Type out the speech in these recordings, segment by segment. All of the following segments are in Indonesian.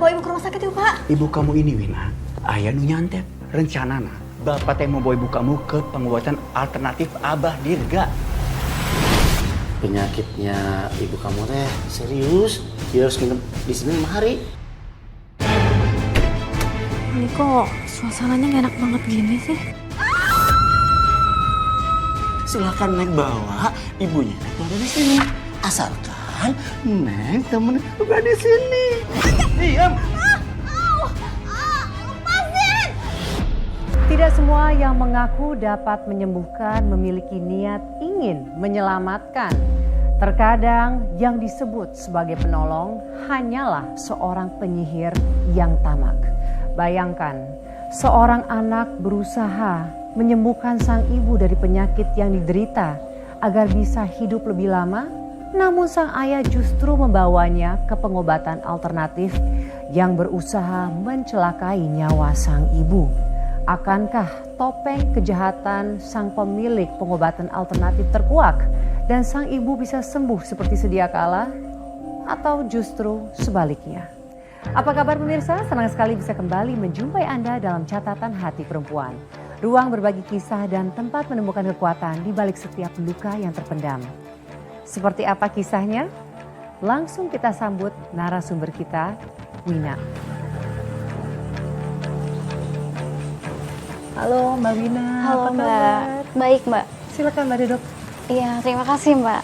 bawa ibu ke rumah sakit yuk, Pak. Ibu kamu ini, Wina, ayah nu nyantet. Rencanana, bapak teh mau bawa ibu kamu ke pengobatan alternatif Abah Dirga. Penyakitnya ibu kamu teh serius. Dia harus nginep di sini 5 hari. Ini kok suasananya gak enak banget gini sih? Silahkan Neng bawa ibunya keluar dari sini. Asalkan Neng temen juga di sini. Diam. Tidak semua yang mengaku dapat menyembuhkan memiliki niat ingin menyelamatkan. Terkadang yang disebut sebagai penolong hanyalah seorang penyihir yang tamak. Bayangkan, seorang anak berusaha menyembuhkan sang ibu dari penyakit yang diderita agar bisa hidup lebih lama, namun sang ayah justru membawanya ke pengobatan alternatif yang berusaha mencelakai nyawa sang ibu. Akankah topeng kejahatan sang pemilik pengobatan alternatif terkuak dan sang ibu bisa sembuh seperti sedia kala? Atau justru sebaliknya? Apa kabar pemirsa? Senang sekali bisa kembali menjumpai Anda dalam Catatan Hati Perempuan. Ruang berbagi kisah dan tempat menemukan kekuatan di balik setiap luka yang terpendam. Seperti apa kisahnya? Langsung kita sambut narasumber kita, Wina. Halo Mbak Wina. Halo apa Mbak. kabar? Baik Mbak. Silakan Mbak duduk. Iya, terima kasih Mbak.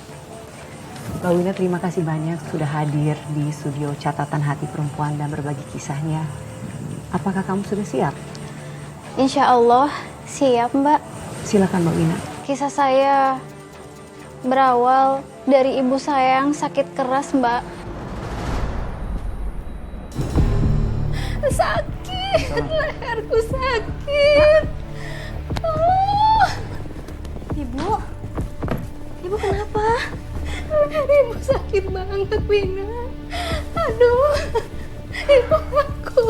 Mbak Wina, terima kasih banyak sudah hadir di studio Catatan Hati Perempuan dan berbagi kisahnya. Apakah kamu sudah siap? Insya Allah siap Mbak. Silakan Mbak Wina. Kisah saya berawal dari ibu saya yang sakit keras Mbak. Sakit, leherku sakit. Oh. Ibu kenapa? Ibu sakit banget, Wina. Aduh, ibu aku.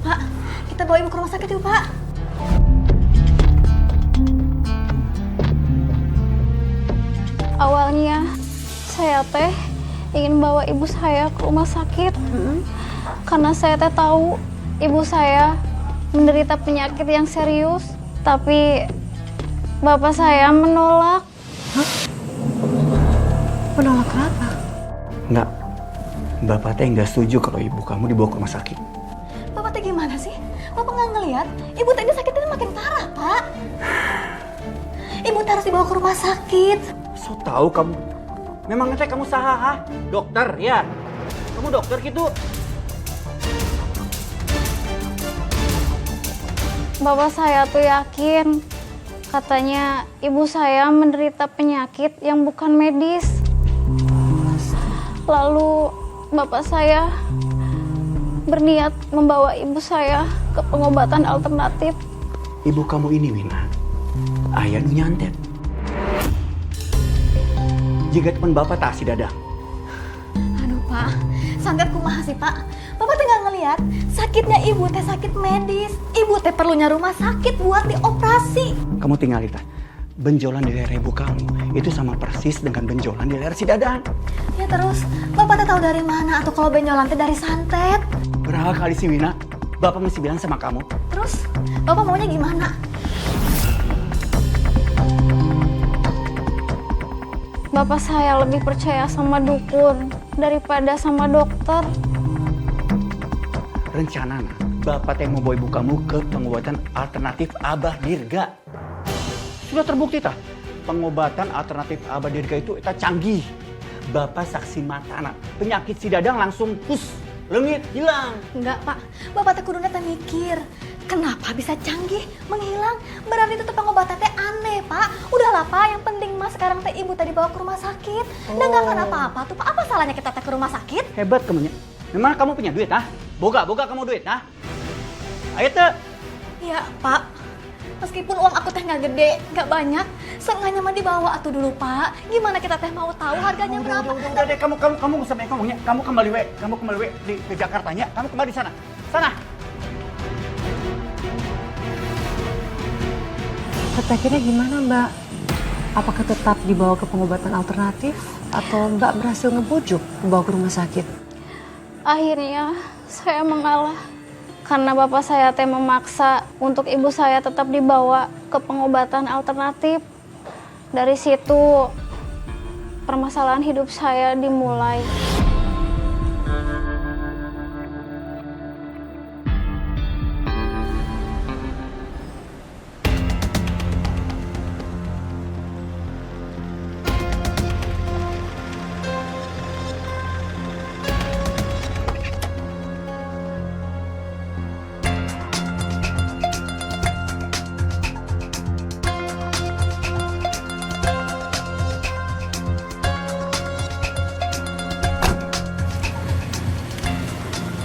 Pak, kita bawa ibu ke rumah sakit yuk, Pak. Awalnya saya teh ingin bawa ibu saya ke rumah sakit. Karena saya teh tahu ibu saya menderita penyakit yang serius, tapi bapak saya menolak. Menolak apa? Enggak, bapak teh nggak setuju kalau ibu kamu dibawa ke rumah sakit. Bapak teh gimana sih? Bapak nggak ngelihat ibu teh ini sakitnya makin parah, Pak. Ibu teh harus dibawa ke rumah sakit. So tahu kamu, memang teh kamu saha? Dokter ya? Kamu dokter gitu? Bapak saya tuh yakin, katanya ibu saya menderita penyakit yang bukan medis. Lalu bapak saya berniat membawa ibu saya ke pengobatan alternatif. Ibu kamu ini, Wina, ayah nu nyantet. Jika teman bapak tak si dadang. Aduh Pak, santet kumaha sih Pak? Bapak teh nggak ngelihat sakitnya ibu teh sakit medis. Ibu teh perlunya rumah sakit buat dioperasi. Kamu tinggal lihat, benjolan di leher ibu kamu itu sama persis dengan benjolan di leher si dadang. Ya terus, bapak teh tahu dari mana atau kalau benjolan teh dari santet? Berapa kali sih, Wina? Bapak mesti bilang sama kamu. Terus, bapak maunya gimana? Bapak saya lebih percaya sama dukun daripada sama dokter. Rencanana, bapak teh mau bawa ibu kamu ke pengobatan alternatif Abah Dirga. Sudah terbukti tah, pengobatan alternatif Abah Dirga itu canggih. Bapak saksi mata anak, penyakit si dadang langsung leungit, hilang. Enggak Pak, bapak teh kudu teh mikir. Kenapa bisa canggih, menghilang? Berarti itu pengobatan teh aneh Pak. Udahlah Pak, yang penting mas sekarang teh ibu tadi bawa ke rumah sakit. Dan gak akan apa-apa tuh Pak, apa salahnya kita teh ke rumah sakit? Hebat kamunya. Memang kamu punya duit, ah? Boga kamu duit, ah? Ayo teh. Iya Pak, meskipun uang aku teh nggak gede, nggak banyak, seenggaknya mah dibawa atuh dulu Pak. Gimana kita teh mau tahu harganya berapa? Udah deh, kamu nggak usah banyak ngomongnya. Kamu kembali ke Jakartanya. Kamu kembali sana. Akhirnya gimana Mbak? Apakah tetap dibawa ke pengobatan alternatif atau Mbak berhasil ngebujuk dibawa ke rumah sakit? Akhirnya saya mengalah. Karena bapak saya teh memaksa untuk ibu saya tetap dibawa ke pengobatan alternatif. Dari situ permasalahan hidup saya dimulai.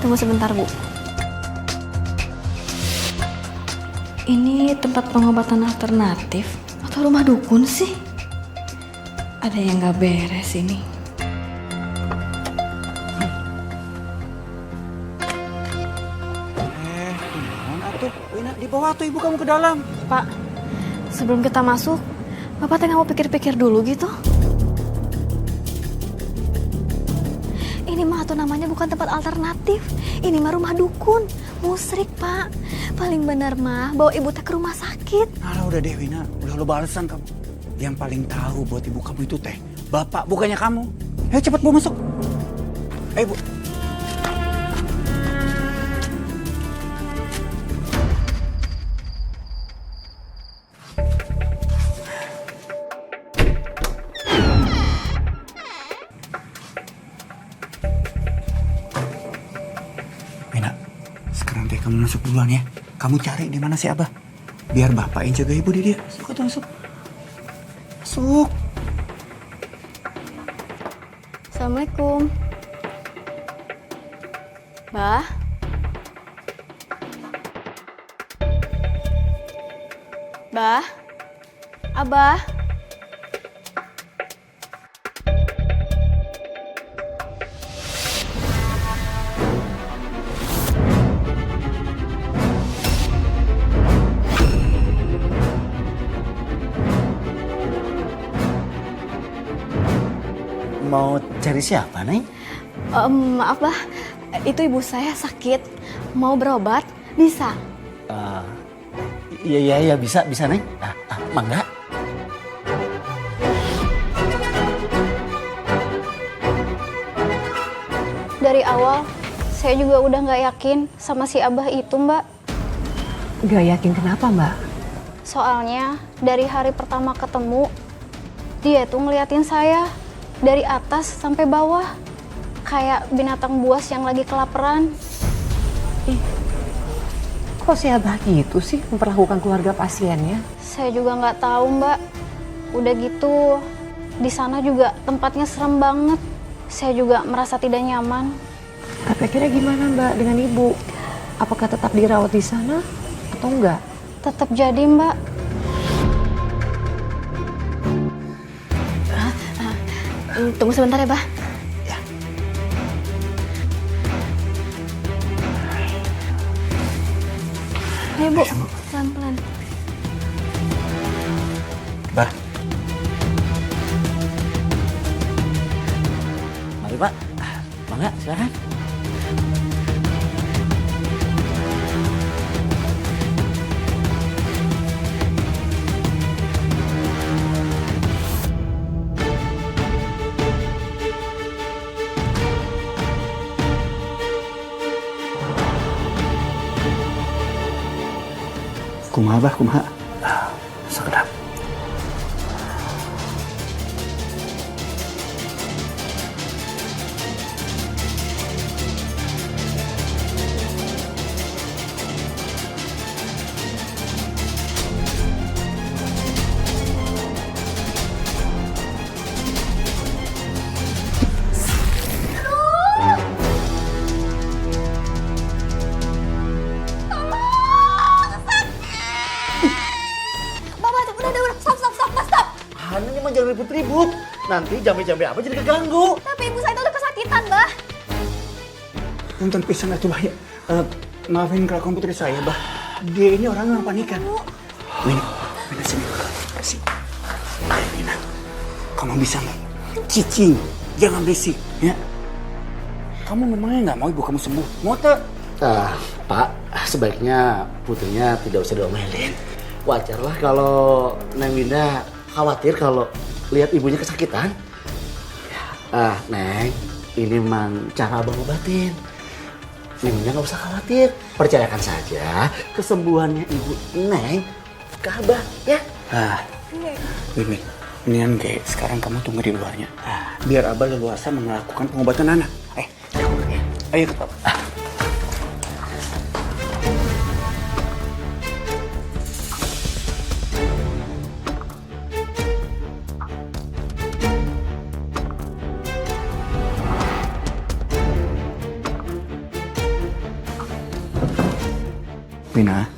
Tunggu sebentar, Bu. Ini tempat pengobatan alternatif atau rumah dukun sih? Ada yang gak beres ini. Wina, dibawa tuh ibu kamu ke dalam. Pak, sebelum kita masuk, Bapak teh nggak mau pikir-pikir dulu gitu? Ini mah tuh namanya bukan tempat alternatif. Ini mah rumah dukun, musrik, Pak. Paling bener mah bawa ibu teh ke rumah sakit. Alah udah deh Wina, udah lo balesan kamu. Yang paling tahu buat ibu kamu itu teh bapak, bukannya kamu. Ayo cepet Bu masuk. Ayo Bu. Wina, sekarang teh kamu masuk duluan ya. Kamu cari di mana si Abah. Biar bapak yang jaga ibu di dia. Masuk atau masuk? Masuk. Assalamualaikum. Bah? Bah? Abah? Mau cari siapa, Neng? Maaf, Bah. Itu ibu saya sakit. Mau berobat? Bisa? Iya, bisa, Neng. Mangga. Dari awal, saya juga udah nggak yakin sama si Abah itu, Mbak. Gak yakin kenapa, Mbak? Soalnya dari hari pertama ketemu, dia tuh ngeliatin saya dari atas sampai bawah. Kayak binatang buas yang lagi kelaparan. Kok si Abah gitu sih memperlakukan keluarga pasiennya? Saya juga nggak tahu, Mbak. Udah gitu, di sana juga tempatnya serem banget. Saya juga merasa tidak nyaman. Tapi akhirnya gimana, Mbak, dengan ibu? Apakah tetap dirawat di sana atau enggak? Tetap jadi, Mbak. Tunggu sebentar ya, Bah. Ayo, Bu. Pelan-pelan. Bah. Mari, Pak. Mangga, silakan. Kumaha Bah, kumaha? Sekedap. Hananya mah jangan ribut-ribut. Nanti jambe-jambe apa jadi keganggu. Tapi ibu saya itu udah kesakitan, Bah. Punten pisan atuh Bah ya. Maafin kelakuan putri saya Bah. Dia ini orang yang panikan. Wina sini. Sini. Ayo Wina. Kamu bisa nggak? Cicing. Jangan berisik ya. Kamu memangnya nggak mau ibu kamu sembuh? Mau tak? Pak, sebaiknya putrinya tidak usah diomelin. Wajarlah kalau Neng Winda khawatir kalau lihat ibunya kesakitan. Neng, ini memang cara abang obatin. Neng Winda nggak usah khawatir. Percayakan saja kesembuhannya ibu Neng ke abah, ya. Win, mendingan kayak sekarang kamu tunggu di luarnya. Biar abah leluasa melakukan pengobatan anak. Ayo ke papa. Wina,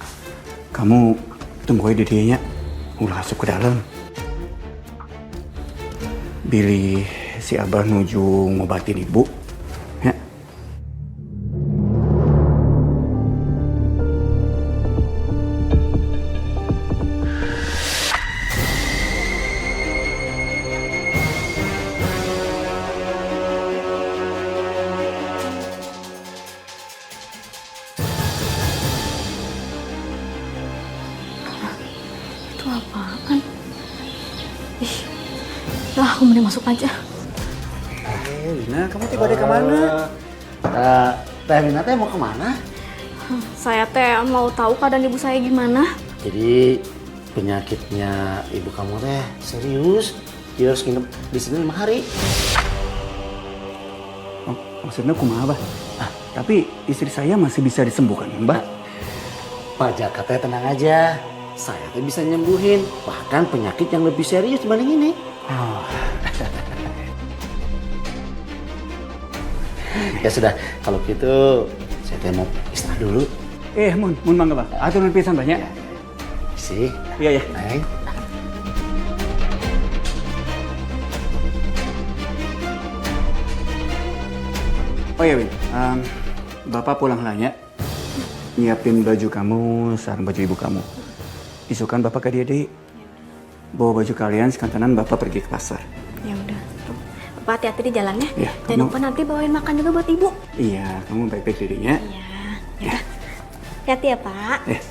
kamu tunggu aja dianya. Ulah masuk ke dalam. Billy si Abah nuju ngobatin ibu. Ya. Itu apaan? Ih, lah aku mending masuk aja. Wina, kamu tiba dari kemana? Teh Wina teh mau kemana? Saya teh mau tahu keadaan ibu saya gimana. Jadi penyakitnya ibu kamu teh serius. Dia harus nginep di sini 5 hari. Oh, maksudnya kumaha, Bah? Tapi istri saya masih bisa disembuhkan, Mbak. Pak Jaka teh tenang aja. Saya teh bisa nyembuhin. Bahkan penyakit yang lebih serius dibanding ini. Oh. Ya sudah, kalau gitu saya teh mau istirahat dulu. Mun mangga, Bah. Aturan pisan banyak. Sih. Iya, ya. Neng. Oh iya, Win. Bapak pulang lanya. Nyiapin baju kamu, sarung baju ibu kamu. Isukan Bapak ke dia, bawa baju kalian, sekantanan Bapak pergi ke pasar. Ya udah. Bapak hati-hati di jalannya. Ya, Jangan lupa nanti bawain makan juga buat ibu. Iya, kamu baik-baik dirinya. Iya. Ya. Hati-hati ya, Pak. Eh.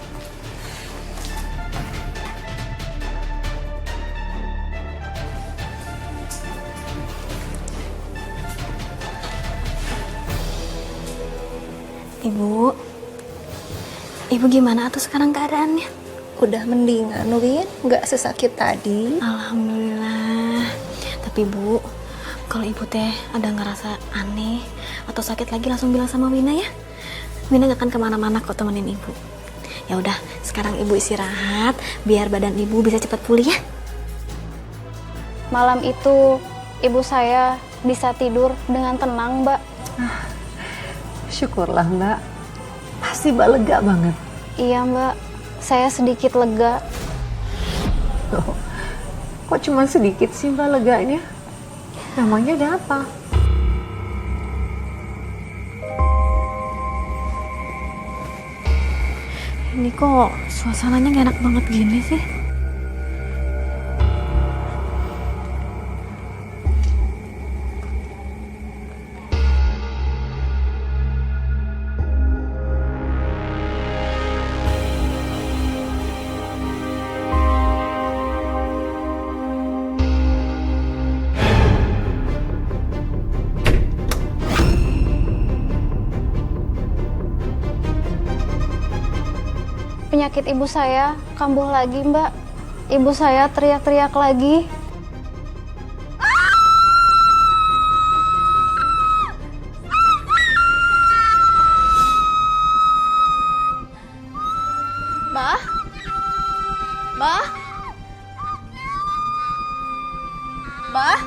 Ibu gimana tuh sekarang keadaannya? Udah mendingan, Win. Nggak sesakit tadi. Alhamdulillah. Tapi Bu, kalau ibu teh ada ngerasa aneh atau sakit lagi langsung bilang sama Wina ya. Wina gak akan kemana-mana kok temenin ibu. Ya udah, sekarang ibu istirahat biar badan ibu bisa cepat pulih ya. Malam itu ibu saya bisa tidur dengan tenang, Mbak. Syukurlah Mbak, pasti Mbak lega banget. Iya, Mbak. Saya sedikit lega. Loh, kok cuma sedikit sih Mbak leganya? Namanya ada apa? Ini kok suasananya gak enak banget gini sih? Penyakit ibu saya kambuh lagi, Mbak. Ibu saya teriak-teriak lagi. Mbak? Mbak? Mbak?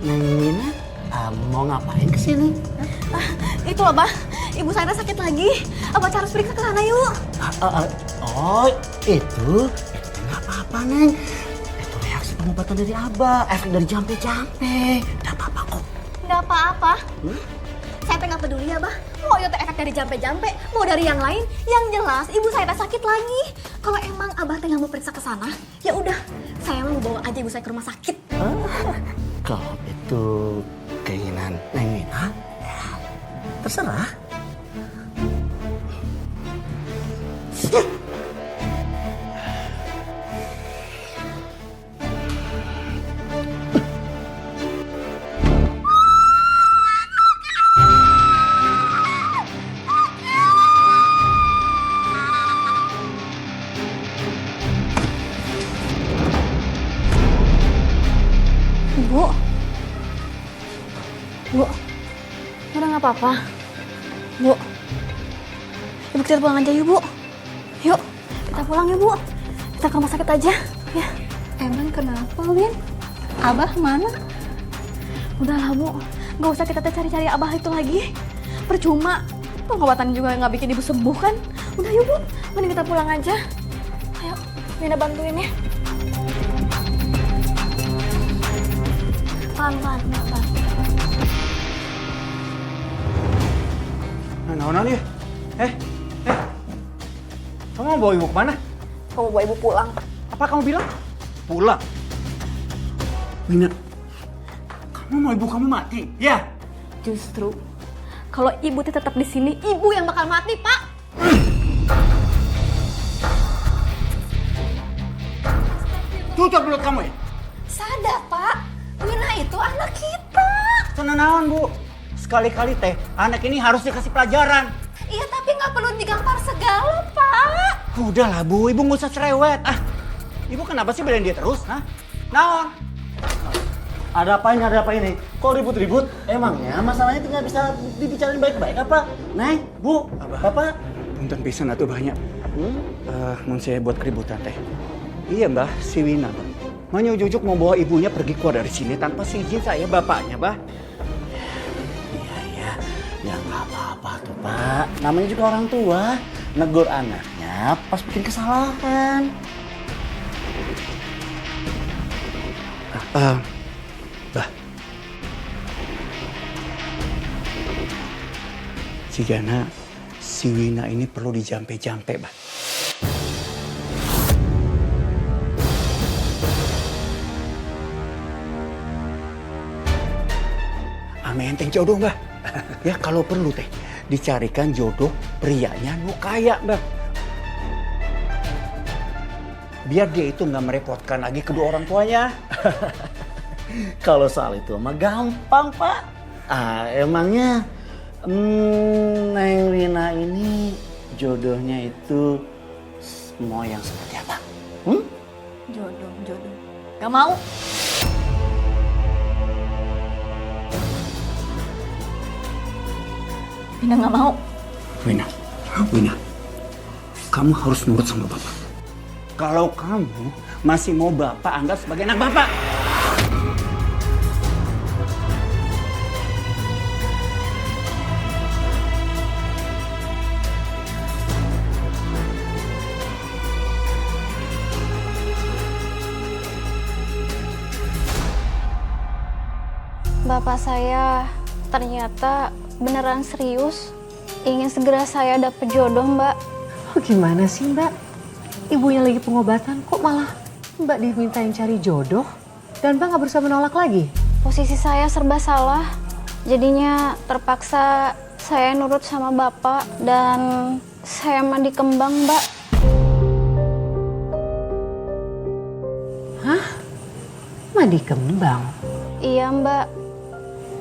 Neng Wina, mau ngapain kesini? Itu loh, Mbak. Ibu saya sakit lagi. Apa harus periksa ke sana yuk? Oh, itu nggak apa-apa, Neng. Itu reaksi pengobatan dari Abah, efek dari jampe-jampe. Nggak apa-apa kok. Nggak apa-apa. Saya teh nggak peduli ya, Bah. Mau itu efek dari jampe-jampe, mau dari yang lain. Yang jelas, ibu saya sakit lagi. Kalau emang abah teh nggak mau periksa ke sana, ya udah, saya mau bawa aja ibu saya ke rumah sakit. Kalau itu keinginan Neng Wina, ya terserah. Bu, udah nggak apa-apa. Bu, ibu kita pulang aja yuk, Bu. Yuk, kita pulang ya, Bu. Kita ke rumah sakit aja, ya. Emang kenapa, Win? Abah mana? Udahlah, Bu. Nggak usah kita cari-cari abah itu lagi. Percuma. Pengobatan juga nggak bikin ibu sembuh kan. Udah yuk, Bu. Mending kita pulang aja. Ayo, Wina bantuin ya. Pelan-pelan. Nah, ya? Kamu mau bawa ibu kemana? Kamu bawa ibu pulang. Apa kamu bilang? Pulang. Wina, kamu mau ibu kamu mati? Ya. Justru kalau ibu tetap di sini, ibu yang bakal mati, Pak. Tutup mulut kamu ya. Sadar, Pak. Wina itu anak kita. Tenang, Bu. Sekali-kali teh, anak ini harus dikasih pelajaran. Iya, tapi nggak perlu digampar segala, Pak. Udahlah, Bu. Ibu nggak usah cerewet. Ibu kenapa sih belain dia terus? Naon? Ada apa ini? Kok ribut-ribut? Emangnya masalahnya tinggal bisa dibicarain baik-baik apa? Neng, Bu, Bapak. Punten pisan atuh banyak. Mun saya buat keributan teh. Iya, Mbah, si Wina, Mbah. Ujuk-ujuk mau bawa ibunya pergi keluar dari sini tanpa izin saya bapaknya, Mbah. Iya, ya nggak apa-apa tuh Pak. Namanya juga orang tua, negur anaknya pas bikin kesalahan. Bah. Jigana si Wina ini perlu dijampe-jampe, Bah. Ame enteng jodoh, Mbah. Ya kalau perlu teh dicarikan jodoh prianya nu kaya, Mbah. Biar dia itu nggak merepotkan lagi kedua orang tuanya. Kalau soal itu mah gampang Pak. Emangnya Neng Wina ini jodohnya itu mau yang seperti apa? Jodoh. Gak mau. Wina gak mau. Wina, kamu harus nurut sama bapak. Kalau kamu masih mau bapak anggap sebagai anak bapak. Bapak saya ternyata beneran serius ingin segera saya dapet jodoh, Mbak. Oh, gimana sih Mbak? Ibunya lagi pengobatan kok malah Mbak dimintain cari jodoh dan Mbak nggak berusaha menolak lagi? Posisi saya serba salah, jadinya terpaksa saya nurut sama Bapak dan saya mandi kembang, Mbak. Hah? Mandi kembang? Iya, Mbak.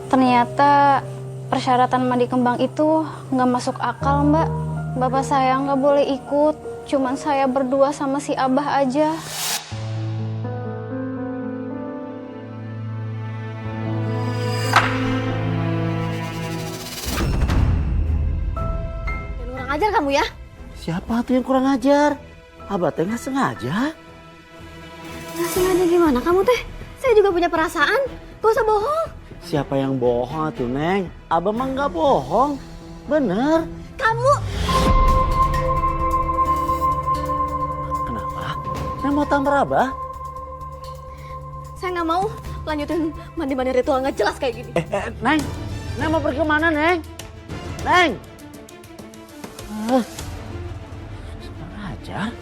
Ternyata persyaratan mandi kembang itu nggak masuk akal, Mbak. Bapak saya nggak boleh ikut, cuman saya berdua sama si Abah aja. Dan kurang ajar kamu ya. Siapa tuh yang kurang ajar? Abah teh nggak sengaja. Nggak sengaja gimana kamu teh? Saya juga punya perasaan. Gak usah bohong. Siapa yang bohong tuh Neng? Abah mah nggak bohong. Bener. Kamu. Kenapa? Neng mau tampar Abah? Saya nggak mau lanjutin mandi-mandi ritual nggak jelas kayak gini. Neng, Neng mau pergi kemana Neng? Neng. Kurang ajar.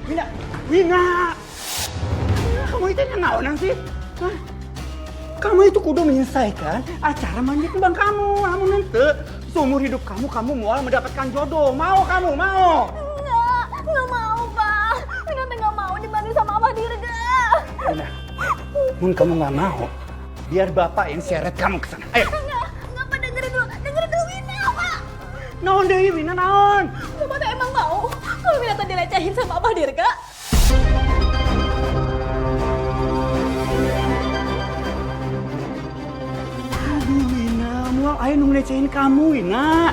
Wina! Wina! Kamu itu yang naonan sih? Hah? Kamu itu kudu menyelesaikan acara manjat kembang kamu. Kamu nanti seumur hidup kamu mual mendapatkan jodoh. Mau kamu? Mau? Nggak mau, Pak. Wina teh nggak mau dibantu sama Abah Dirga. Wina, mun kamu nggak mau, biar bapak yang seret kamu ke sana. Ayo. Nggak, Pak. Dengerin dulu Wina, Pak. Naon deui Wina naon? Bapak teh emang mau kalau Wina teh dilecehin sama Abah Dirga? Aduh Wina, mual ayo nu ngelecehin kamu Wina.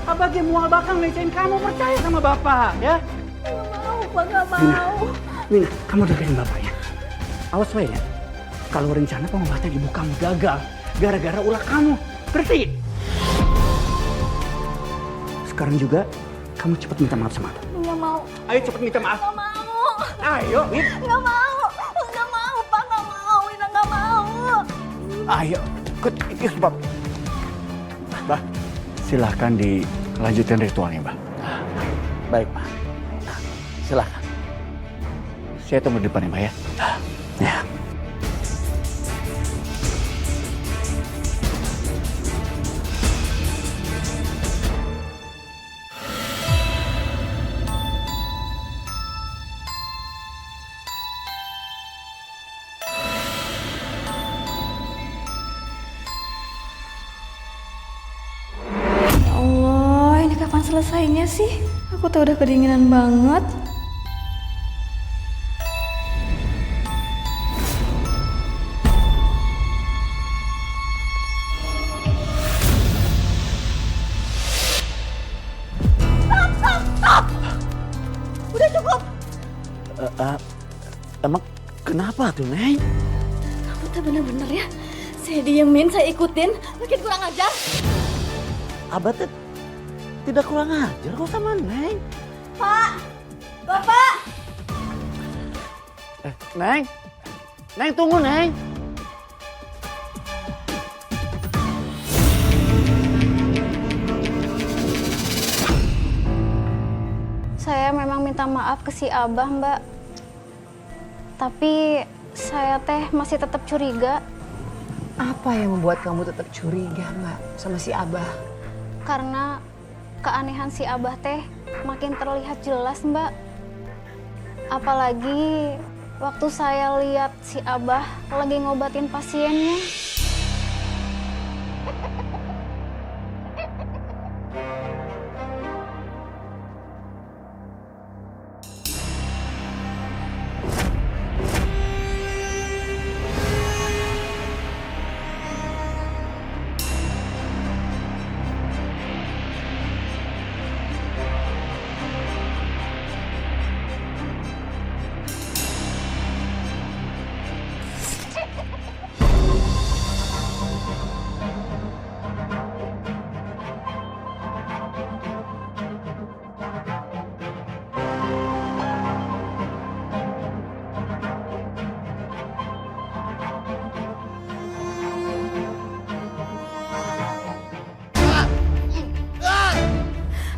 Abah ge mual bakal ngelecehin kamu, percaya sama bapak ya. Nggak mau, Pak. Nggak Wina, mau. Wina, kamu dengerin bapak ya. Awas wae ya. Kalau rencana pengobatan ibu kamu gagal gara-gara ulah kamu, ngerti? Sekarang juga kamu cepat minta maaf sama Abah. Nggak mau. Ayo cepat minta maaf. Nggak mau. Ayo, Win. Nggak mau. Nggak mau, Pak. Nggak mau. Wina nggak mau. Ayo, ikut sebab. Bah, silahkan dilanjutkan ritualnya, Bah. Baik, Bah. Nah, silahkan. Saya tunggu di depan ya, Bah ya. Ya. Ya Allah, ini kapan selesainya sih? Aku tuh udah kedinginan banget. Udah cukup. Emang kenapa tuh, Neng? Kamu tuh bener-bener ya. Saya diemin, saya ikutin. Makin kurang ajar. Abah teh tidak kurang ajar kok sama Neng. Pak. Bapak. Neng. Neng tunggu, Neng. Saya memang minta maaf ke si Abah, Mbak. Tapi saya teh masih tetap curiga Apa yang membuat kamu tetap curiga, Mbak, sama si Abah? karena keanehan si Abah teh makin terlihat jelas, Mbak. Apalagi waktu saya lihat si Abah lagi ngobatin pasiennya.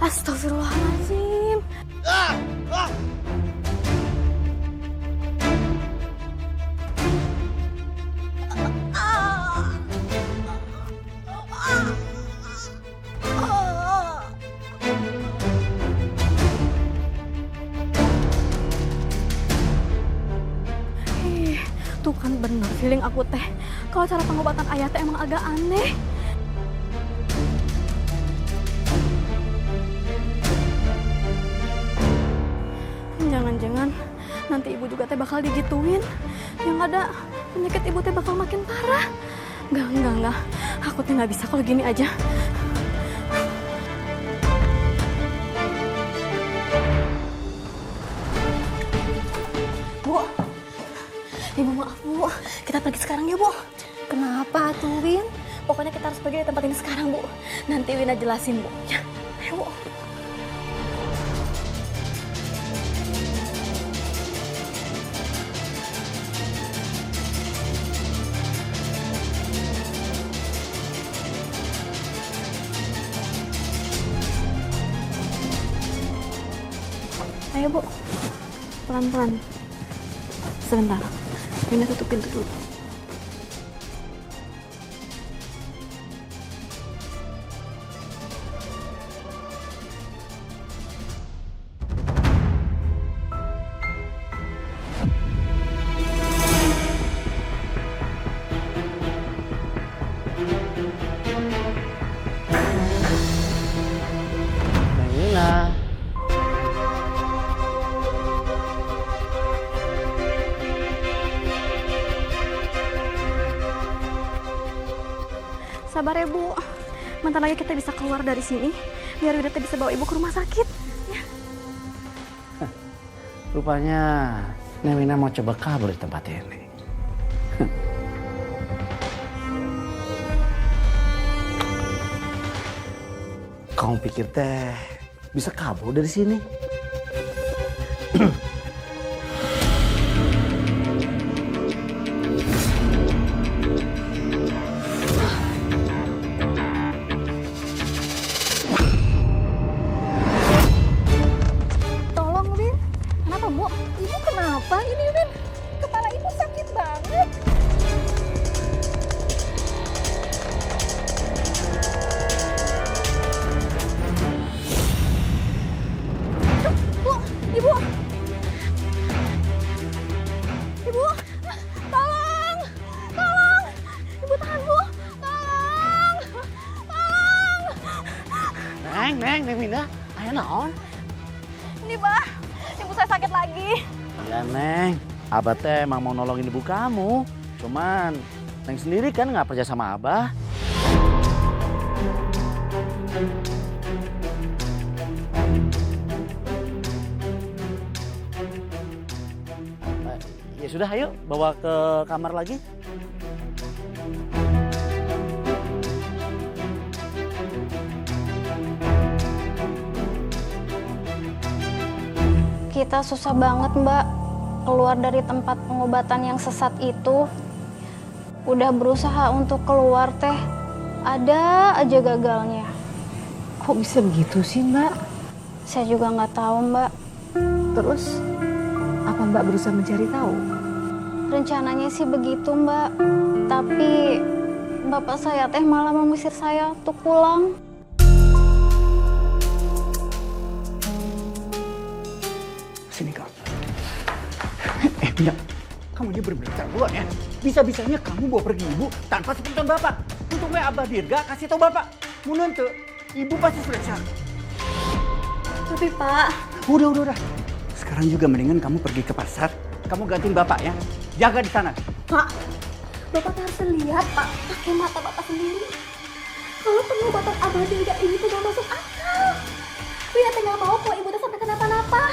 Astagfirullahaladzim. Ih, tuh kan bener feeling aku teh. Kalau cara pengobatan ayah teh emang agak aneh. Jangan-jangan nanti ibu juga teh bakal digituin. Yang ada penyakit ibu teh bakal makin parah. Enggak. Aku teh nggak bisa kalau gini aja. Bu, ibu maaf bu. Kita pergi sekarang ya bu. Kenapa tuh, Win? Pokoknya kita harus pergi dari tempat ini sekarang bu. Nanti Wina jelasin bu. Ya, ayo bu. Ayo bu. pelan-pelan. Sebentar, Wina tutup pintu dulu. Neng Wina. Sabar ya, Bu. Bentar lagi kita bisa keluar dari sini, biar Wina teh bisa bawa ibu ke rumah sakit. Rupanya Neng Wina mau coba kabur di tempat ini. Kamu pikir teh bisa kabur dari sini? Tolong, Win. Kenapa, Bu? Ibu kenapa ini, Win? Kepala ibu sakit banget. Bu, ibu. Ibu, tolong. Tolong. Ibu tahan, Bu. Tolong. Tolong. Neng Wina, ayo naon? Ini, Bah. Ibu saya sakit lagi. Ya Neng, Abah teh emang mau nolongin ibu kamu. Cuman Neng sendiri kan nggak percaya sama Abah. Ya sudah, ayo bawa ke kamar lagi. Kita susah banget, Mbak, keluar dari tempat pengobatan yang sesat itu. Udah berusaha untuk keluar teh, ada aja gagalnya. Kok bisa begitu sih, Mbak? Saya juga nggak tahu, Mbak. Terus, apa Mbak berusaha mencari tahu? Rencananya sih begitu, Mbak. Tapi bapak saya teh malah mengusir saya untuk pulang. Sini kau. Wina, kamu ini benar-benar keterlaluan ya. Bisa-bisanya kamu bawa pergi ibu tanpa sepengetahuan bapak. Untuk Abah Dirga kasih tahu bapak. Mun nanti ibu pasti sudah siap. Tapi, Pak. Udah. Sekarang juga mendingan kamu pergi ke pasar. Kamu gantiin bapak ya. Jaga di sana. Pak, Bapak harus lihat, Pak, pakai mata Bapak sendiri. Kalau pengobatan Abah Dirga ini tuh gak masuk akal. Wina teh gak mau kalau ibu teh sampai kenapa-napa.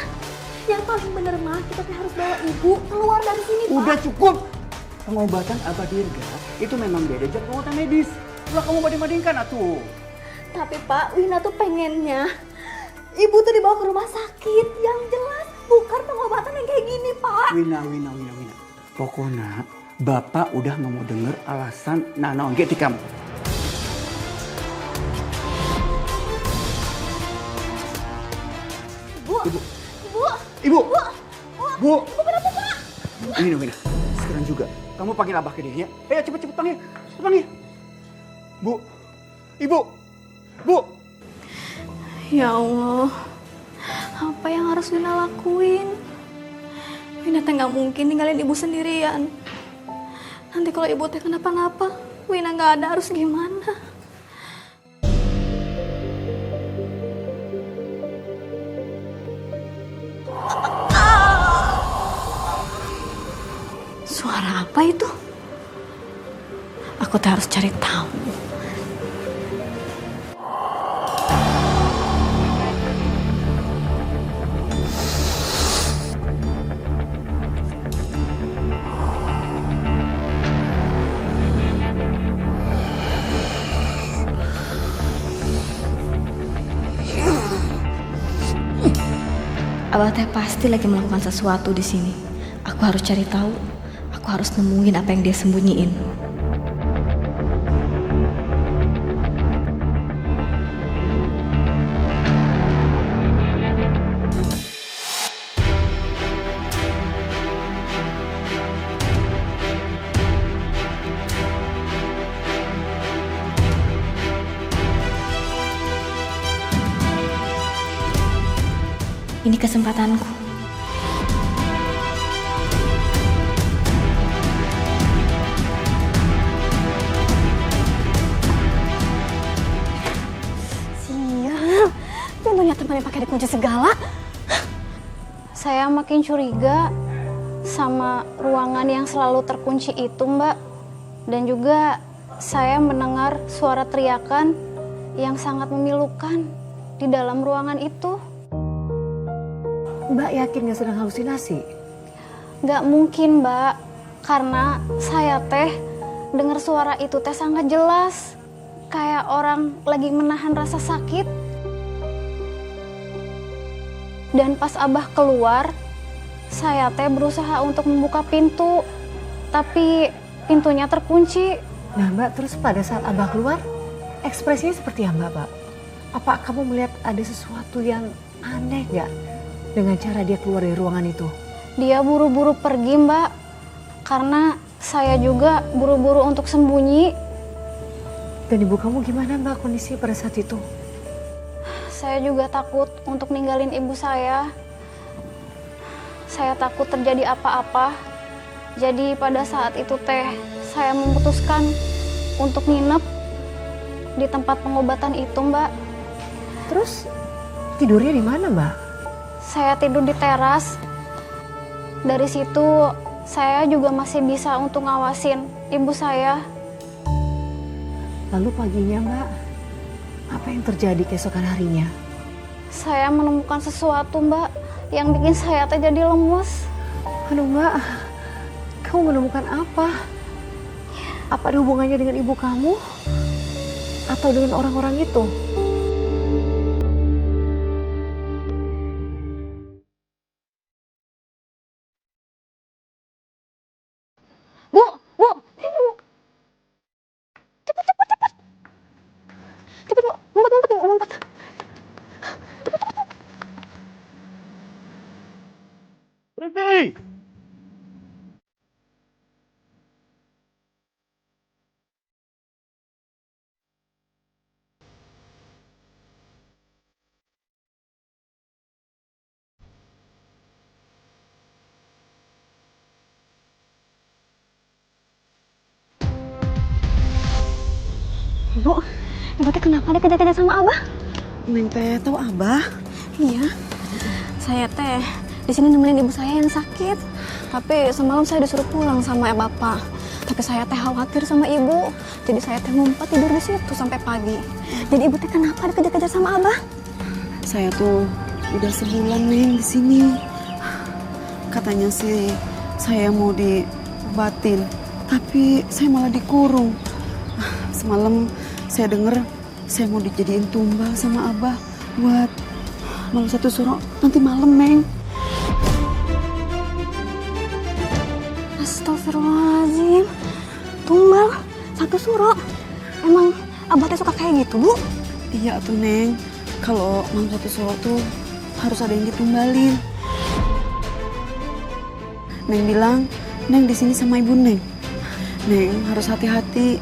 Yang paling bener mah, kita teh harus bawa ibu keluar dari sini, Pak. Udah cukup. Pengobatan Abah Dirga itu memang beda dari pengobatan medis. Udah kamu banding-bandingkan atuh. Tapi Pak, Wina tuh pengennya ibu tuh dibawa ke rumah sakit yang jelas bukan pengobatan yang kayak gini, Pak. Wina. Pokoknya bapak udah nggak mau denger alasan Nana Ongge di kamu. Ibu. Bu. Kenapa, Pak? Wina. Sekarang juga kamu panggil Abah ke dia ya. Ayo cepet panggil. Bu. Ibu. Bu. Ya Allah, apa yang harus Wina lakuin? Wina teh nggak mungkin ninggalin ibu sendirian. Nanti kalau ibu teh kenapa-napa, Wina nggak ada harus gimana? Suara apa itu? Aku teh harus cari tahu. Abah teh pasti lagi melakukan sesuatu di sini. Aku harus cari tahu. Aku harus nemuin apa yang dia sembunyiin. Ini kesempatanku. Sial, pintunya temannya pakai dikunci segala. Saya makin curiga sama ruangan yang selalu terkunci itu, Mbak. Dan juga saya mendengar suara teriakan yang sangat memilukan di dalam ruangan itu. Mbak yakin gak sedang halusinasi? Gak mungkin, Mbak. Karena saya teh dengar suara itu teh sangat jelas. Kayak orang lagi menahan rasa sakit. Dan pas Abah keluar, saya teh berusaha untuk membuka pintu. Tapi pintunya terkunci. Nah Mbak, terus pada saat Abah keluar, ekspresinya seperti apa Mbak? Apa kamu melihat ada sesuatu yang aneh gak dengan cara dia keluar dari ruangan itu? Dia buru-buru pergi, Mbak. Karena saya juga buru-buru untuk sembunyi. Dan ibu kamu gimana Mbak kondisi pada saat itu? Saya juga takut untuk ninggalin ibu saya. Saya takut terjadi apa-apa. Jadi pada saat itu teh, saya memutuskan untuk nginep di tempat pengobatan itu, Mbak. Terus tidurnya di mana Mbak? Saya tidur di teras. Dari situ saya juga masih bisa untuk ngawasin ibu saya. Lalu paginya Mbak, apa yang terjadi keesokan harinya? Saya menemukan sesuatu, Mbak, yang bikin saya teh jadi lemes. Aduh Mbak, kamu menemukan apa? Apa ada hubungannya dengan ibu kamu? Atau dengan orang-orang itu? Bu, bu, bu. Cepet, cepet, cepet. Cepet, Bu. Ngumpet, ngumpet, ngumpet. Berhenti! Bu, ibu teh kenapa dia kejar-kejar sama Abah? Neng teh tahu Abah? Iya, saya teh di sini nemenin ibu saya yang sakit. Tapi semalam saya disuruh pulang sama bapak. Tapi saya teh khawatir sama ibu, jadi saya teh ngumpet tidur di situ sampai pagi. Jadi ibu teh kenapa dikejar-kejar sama Abah? Saya tuh udah sebulan Neng di sini. Katanya sih saya mau diobatin, tapi saya malah dikurung. Semalam saya dengar saya mau dijadiin tumbal sama Abah buat malam satu suro nanti malam Neng. Astagfirullahaladzim, tumbal satu suro. Emang Abah teh suka kayak gitu, Bu? Iya tuh Neng, kalau malam satu suro tuh harus ada yang ditumbalin. Neng bilang, Neng di sini sama ibu Neng. Neng harus hati-hati,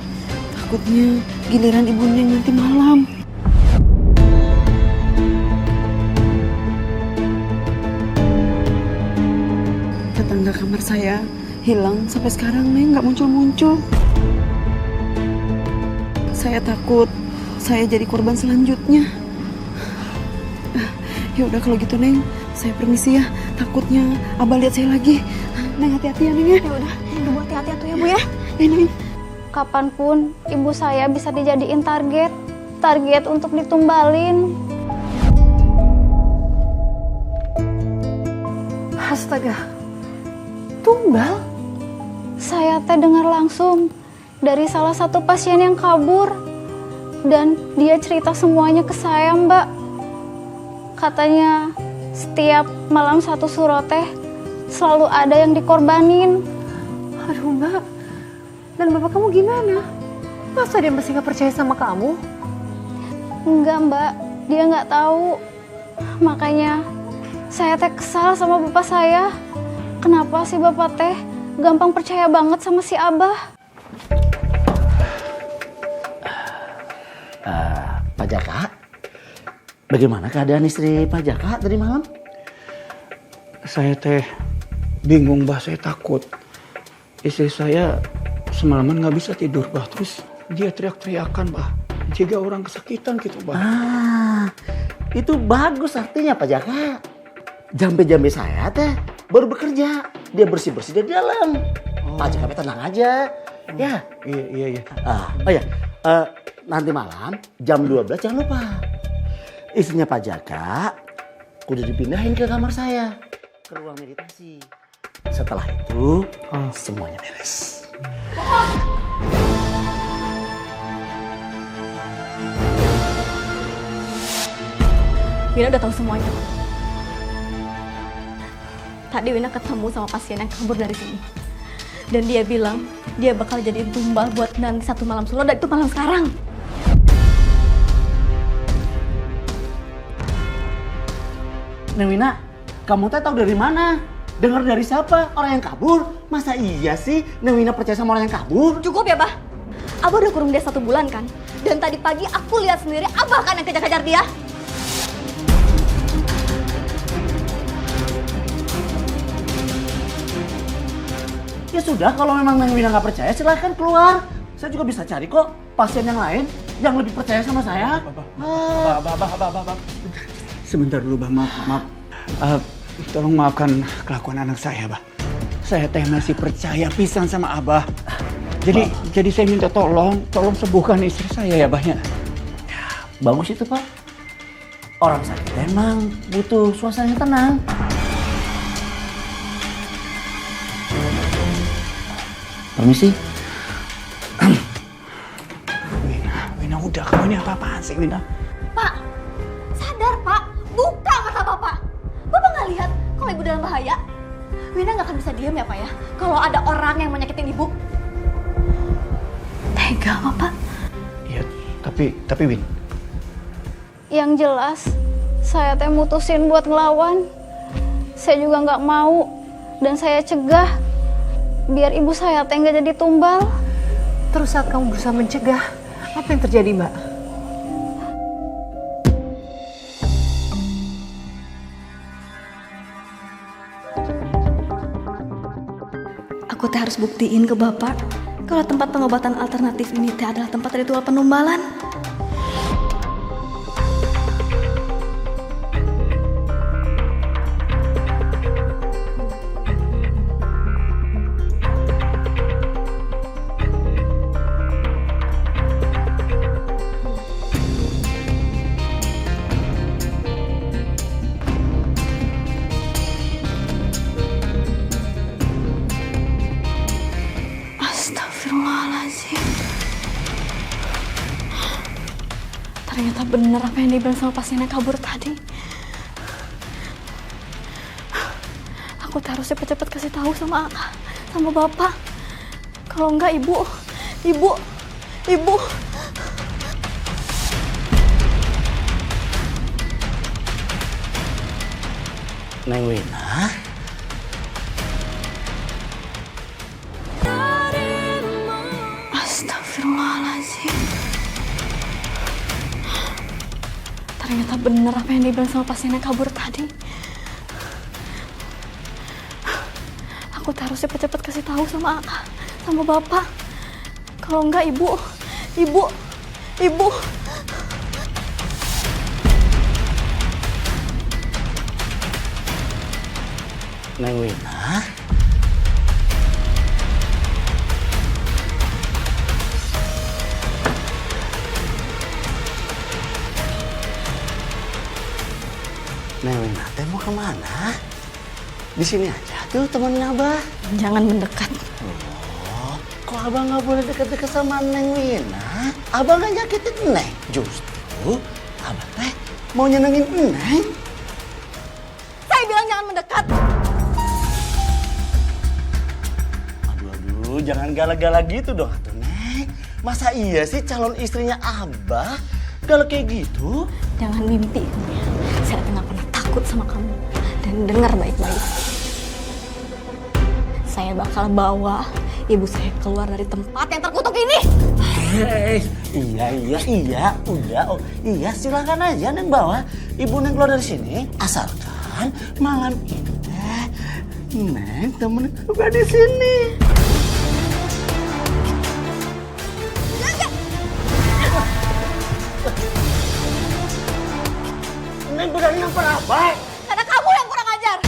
takutnya giliran ibu Neng nanti malam. Tetangga kamar saya hilang sampai sekarang Neng nggak muncul-muncul. Saya takut saya jadi korban selanjutnya. Ya udah kalau gitu Neng, saya permisi ya. Takutnya Abah lihat saya lagi. Neng hati-hati ya Neng ya. Ya udah, ibu hati-hati ya Bu ya. Neng. Kapanpun ibu saya bisa dijadiin target untuk ditumbalin. Astaga, tumbal? Saya teh dengar langsung dari salah satu pasien yang kabur. Dan dia cerita semuanya ke saya, Mbak. Katanya setiap malam satu suro teh selalu ada yang dikorbanin. Aduh Mbak, dan bapak kamu gimana? Masa dia masih nggak percaya sama kamu? Enggak, Mbak. Dia nggak tahu. Makanya saya teh kesal sama bapak saya. Kenapa sih bapak teh gampang percaya banget sama si Abah? Pak Jaka, bagaimana keadaan istri Pak Jaka tadi malam? Saya teh bingung, Bah. Saya takut. Istri saya semalaman nggak bisa tidur, Bah. Terus dia teriak-teriakan, Bah. Jika orang kesakitan gitu, Bah. Ah, itu bagus artinya Pak Jaka. Jambe-jambe saya teh baru bekerja. Dia bersih-bersih di dalam. Pak Jaka tenang aja. Ya. Iya. Oh ya, nanti malam jam 12 jangan lupa. Istrinya Pak Jaka udah dipindahin ke kamar saya. Ke ruang meditasi. Setelah itu semuanya beres. Wina udah tahu semuanya. Tadi Wina ketemu sama pasien yang kabur dari sini. Dan dia bilang dia bakal jadi tumbal buat nanti 1 malam solo, dan itu malam sekarang. Neng Wina, kamu teh tahu dari mana? Dengar dari siapa? Orang yang kabur? Masa iya sih Neng Wina percaya sama orang yang kabur? Cukup ya, Bah. Abah udah kurung dia 1 bulan kan? Dan tadi pagi aku lihat sendiri Abah kan yang kejar-kejar dia. Ya sudah, kalau memang Neng Wina nggak percaya silahkan keluar. Saya juga bisa cari kok pasien yang lain yang lebih percaya sama saya. Bah. Sebentar dulu, Bah. Maaf. Tolong maafkan kelakuan anak saya, Bah. Saya teh masih percaya pisan sama Abah. Jadi saya minta tolong sembuhkan istri saya ya, Bah. Bagus itu Pak. Orang sakit emang butuh suasana yang tenang. Permisi. Wina, udah, kamu ini apa-apaan sih, Wina? Pak, sadar Pak. Buka mata Bapak. Bapak nggak lihat kalau ibu dalam bahaya? Wina nggak akan bisa diam ya Pak ya, kalau ada orang yang menyakitin ibu. Tega Bapak. Iya, tapi Win. Yang jelas, saya teh mutusin buat ngelawan. Saya juga nggak mau, dan saya cegah biar ibu saya teh nggak jadi tumbal. Terus saat kamu berusaha mencegah, apa yang terjadi, Mbak? Aku teh harus buktiin ke Bapak kalau tempat pengobatan alternatif ini teh adalah tempat ritual penumbalan. Astagfirullahaladzim. Ternyata benar apa yang dibilang sama pasien yang kabur tadi. Aku harus cepet-cepet kasih tahu sama Bapak. Kalau enggak ibu. Neng Wina. Astagfirullahaladzim. Ternyata benar apa yang dibilang sama pasien yang kabur tadi. Aku harus cepet-cepet kasih tahu sama Bapak. Kalau enggak ibu. Neng Wina. Neng Wina teh mau kemana? Di sini aja tuh temenin Abah. Jangan mendekat. Oh, kok Abah nggak boleh deket-deket sama Neng Wina? Abah nggak nyakitin Neng. Justru Abah teh mau nyenengin Neng. Saya bilang jangan mendekat. Aduh, jangan galak-galak gitu dong atuh Neng. Masa iya sih calon istrinya Abah galak kayak gitu? Jangan mimpi kamu ya. Saya nggak pernah takut sama kamu. Dan dengar baik-baik. Saya bakal bawa ibu saya keluar dari tempat yang terkutuk ini. Iya, udah. Iya, silakan aja Neng bawa ibu Neng keluar dari sini. Asalkan malam ini Neng, temen juga di sini. Neng berani nampar Abah? Karena kamu yang kurang ajar.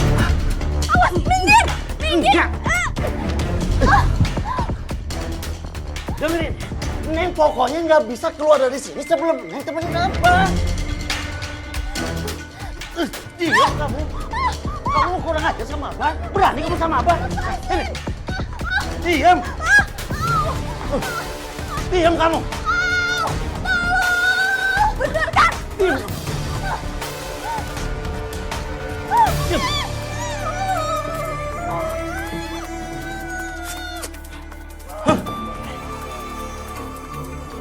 Awas, minggir! Minggir! Dengerin, Neng pokoknya nggak bisa keluar dari sini sebelum Neng temenin Abah. Diam kamu. Kamu kurang ajar sama Abah. Berani kamu sama Abah? Ini. Diam. Diam kamu. Bener kan? Diam. Diam.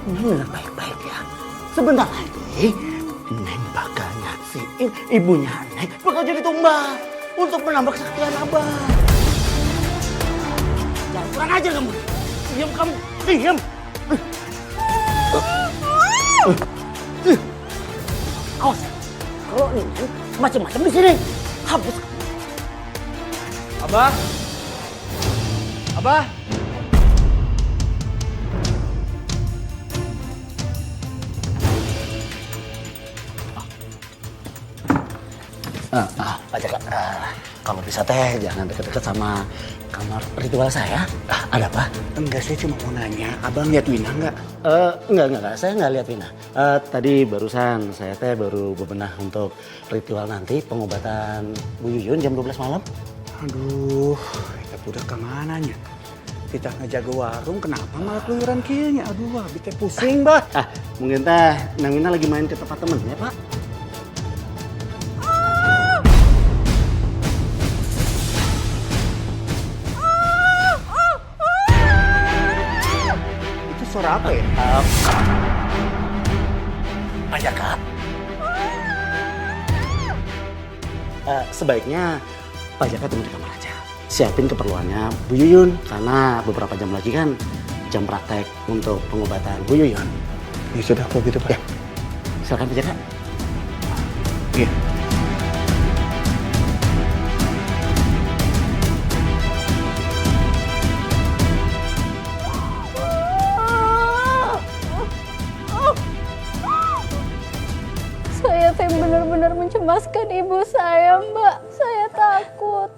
Neng dengar baik-baik ya. Sebentar lagi, Neng bakal nyaksiin ibunya Neng bakal jadi tumbal untuk menambah kesaktian Abah. Jangan kurang ajar kamu. Diam kamu. Diam. Awas. Kalau Neng macam-macam di sini, hapus. Abah? Abah? Pak Jaka, kalau bisa teh jangan deket-deket sama kamar ritual saya. Ada apa? Enggak, saya cuma mau nanya. Abang lihat Wina nggak? Enggak. Saya nggak lihat Vina. Tadi barusan saya teh baru bebenah untuk ritual nanti pengobatan Bu Yuyun jam 12 malam. Aduh, kita udah kemananya? Kita ngejaga warung, kenapa malah keluyuran kayaknya? Aduh, abis teh pusing, bah. Mungkin teh Nang Wina lagi main ke tempat temennya, Pak. Itu suara apa ya? Pak Jaka. Sebaiknya Pak Jaka tunggu di kamar aja. Siapin keperluannya Bu Yuyun, karena beberapa jam lagi kan jam praktek untuk pengobatan Bu Yuyun. Ya sudah, kalau gitu, Pak. Ya, silakan Pak Jaka. Iya. Saya teh benar-benar mencemaskan ibu saya, Mbak. Saya takut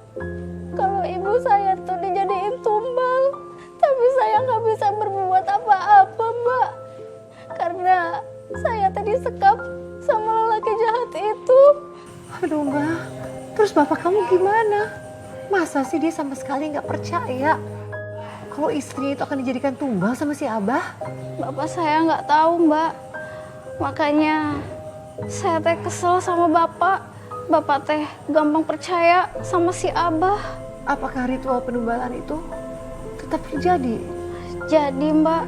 kalau ibu saya tuh dijadiin tumbal. Tapi saya nggak bisa berbuat apa-apa, Mbak. Karena saya tadi disekap sama lelaki jahat itu. Aduh Mbak, terus bapak kamu gimana? Masa sih dia sama sekali nggak percaya kalau istrinya itu akan dijadikan tumbal sama si Abah? Bapak saya nggak tahu, Mbak. Makanya saya teh kesel sama bapak. Bapak teh gampang percaya sama si Abah. Apakah ritual penumbalan itu tetap terjadi? Jadi, Mbak,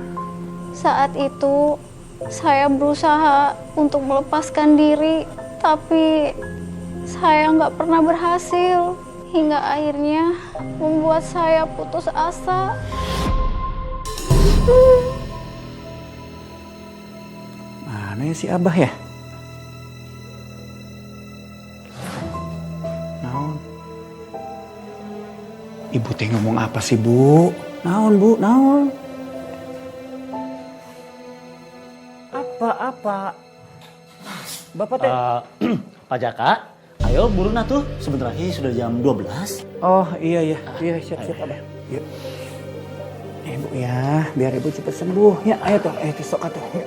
saat itu saya berusaha untuk melepaskan diri, tapi saya nggak pernah berhasil. Hingga akhirnya membuat saya putus asa. Mana ya si Abah ya? Naon? Ibu teh ngomong apa sih, Bu? Naon, Bu? Naon? Apa? Bapak teh... Pak Jaka, ayo burun atuh. Sebentar lagi sudah jam 12. Oh, iya. Iya, siap, Abah. Yuk. Bu ya, biar Ibu cepat sembuh. Ya, ayo tuh, sok atuh. Yuk.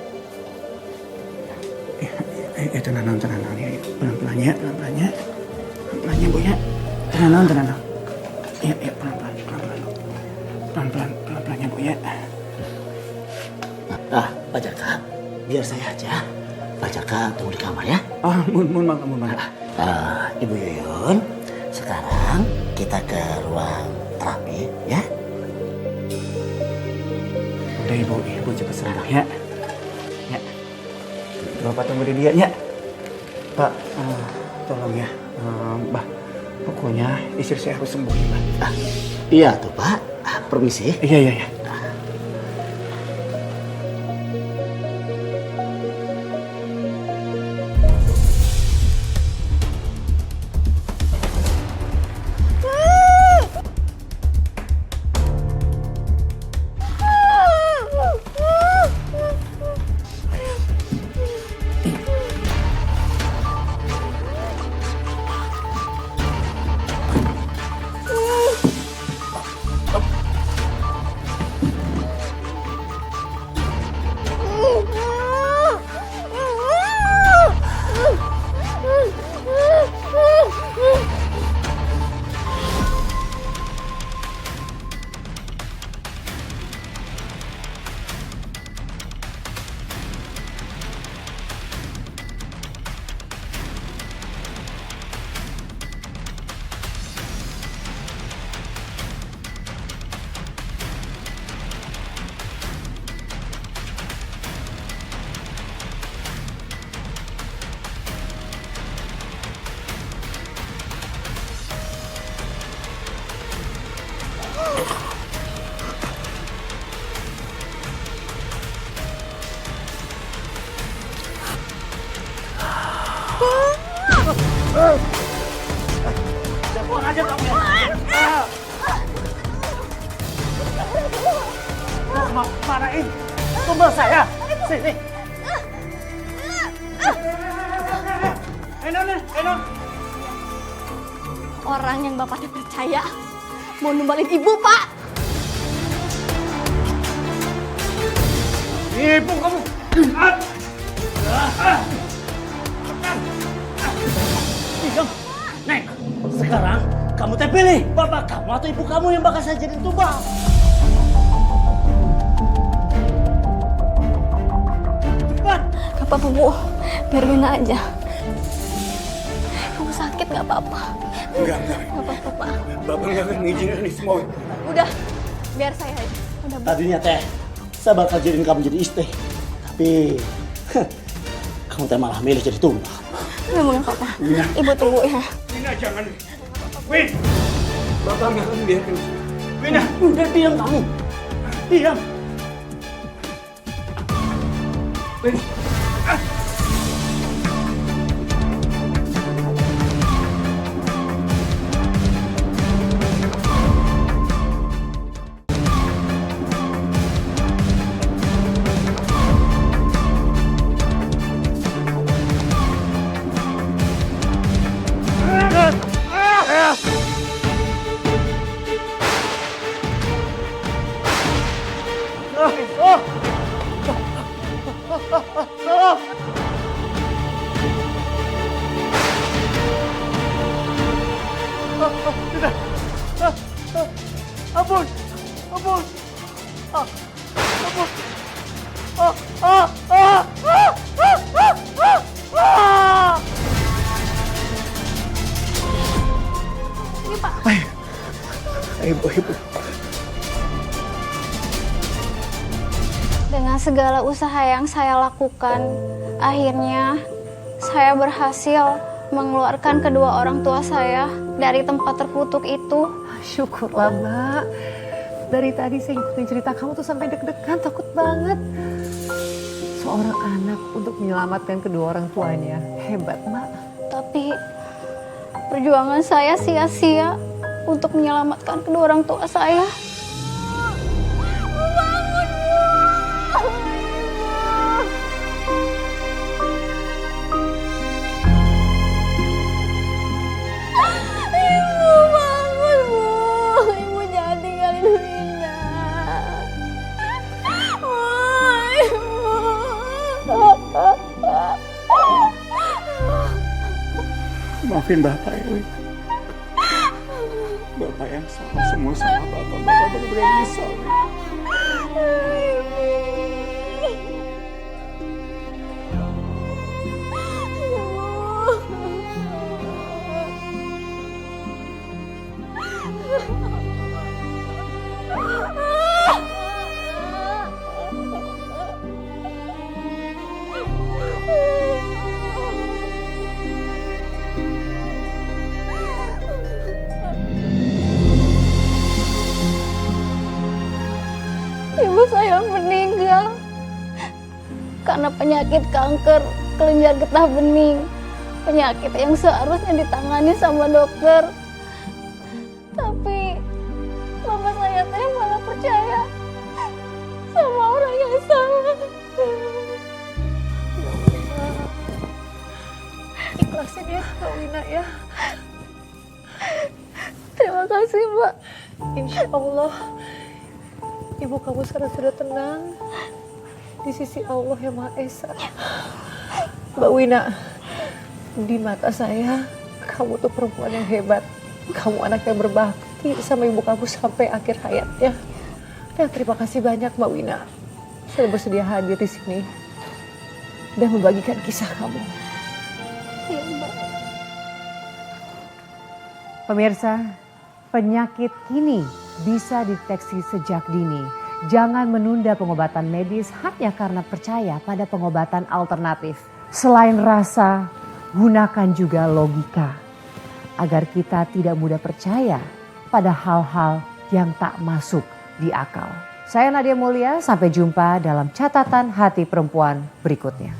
Tenang. Ya, pelan-pelan ya. Pelan-pelan ya, Bu ya. Tenang. Ya, pelan-pelan. Pelan-pelan ya, Bu ya. Pak Jaka, biar saya aja. Pak Jaka tunggu di kamar ya. Mun. Ibu Yuyun, sekarang kita ke ruang terapi ya. Udah Ibu cepat sembuh ya. Ya. Bapak tunggu di dia ya. Pak, tolong ya. Bah, pokoknya istri saya harus sembuh ya, Pak. Iya tuh Pak. Permisi. Iya. aja kamu ya. Marahin tumbal saya. Sini. Enon. Orang yang bapaknya percaya mau numbalin ibu, Pak. Ibu kamu. Neng, sekarang kamu teh pilih bapak kamu atau ibu kamu yang bakal saya jadi tumbal. Cepat. Gak apa-apa, Bu. Biar Wina aja. Kamu sakit gak apa-apa. Enggak. Gak apa-apa, Pak. Bapak nggak akan ngizinin ini semua. Udah, biar saya aja. Udah, Bu. Tadinya teh, saya bakal jadiin kamu jadi istri. Tapi, kamu teh malah milih jadi tumbal. Memang gak apa-apa. Ibu tunggu ya. Wina jangan. Win. Bapak nggak akan biarkan. Wina, udah diam kamu. Diam. Win. Ampun. Ini, Pak. Ibu. Dengan segala usaha yang saya lakukan, akhirnya saya berhasil mengeluarkan kedua orang tua saya dari tempat terkutuk itu. Syukurlah, Mbak. Dari tadi saya ngikutin cerita kamu tuh sampai deg-degan, takut banget. Seorang anak untuk menyelamatkan kedua orang tuanya. Hebat, Mbak. Tapi perjuangan saya sia-sia untuk menyelamatkan kedua orang tua saya. Maafin Bapak ya, Win. Bapak yang salah, semua salah Bapak. Bapak benar-benar nyesal, Win. Ibu saya meninggal karena penyakit kanker kelenjar getah bening. Penyakit yang seharusnya ditangani sama dokter. Tapi bapak saya teh malah percaya sama orang yang salah. Ikhlasin ya, Mbak Wina ya. Terima kasih, Mbak. Insya Allah, ibu kamu sekarang sudah tenang di sisi Allah yang Maha Esa. Mbak Wina, di mata saya, kamu tuh perempuan yang hebat. Kamu anak yang berbakti sama ibu kamu sampai akhir hayatnya. Dan terima kasih banyak, Mbak Wina, sudah bersedia hadir di sini dan membagikan kisah kamu. Iya, Mbak. Pemirsa, penyakit kini bisa dideteksi sejak dini. Jangan menunda pengobatan medis hanya karena percaya pada pengobatan alternatif. Selain rasa, gunakan juga logika agar kita tidak mudah percaya pada hal-hal yang tak masuk di akal. Saya Nadia Mulia, sampai jumpa dalam catatan hati perempuan berikutnya.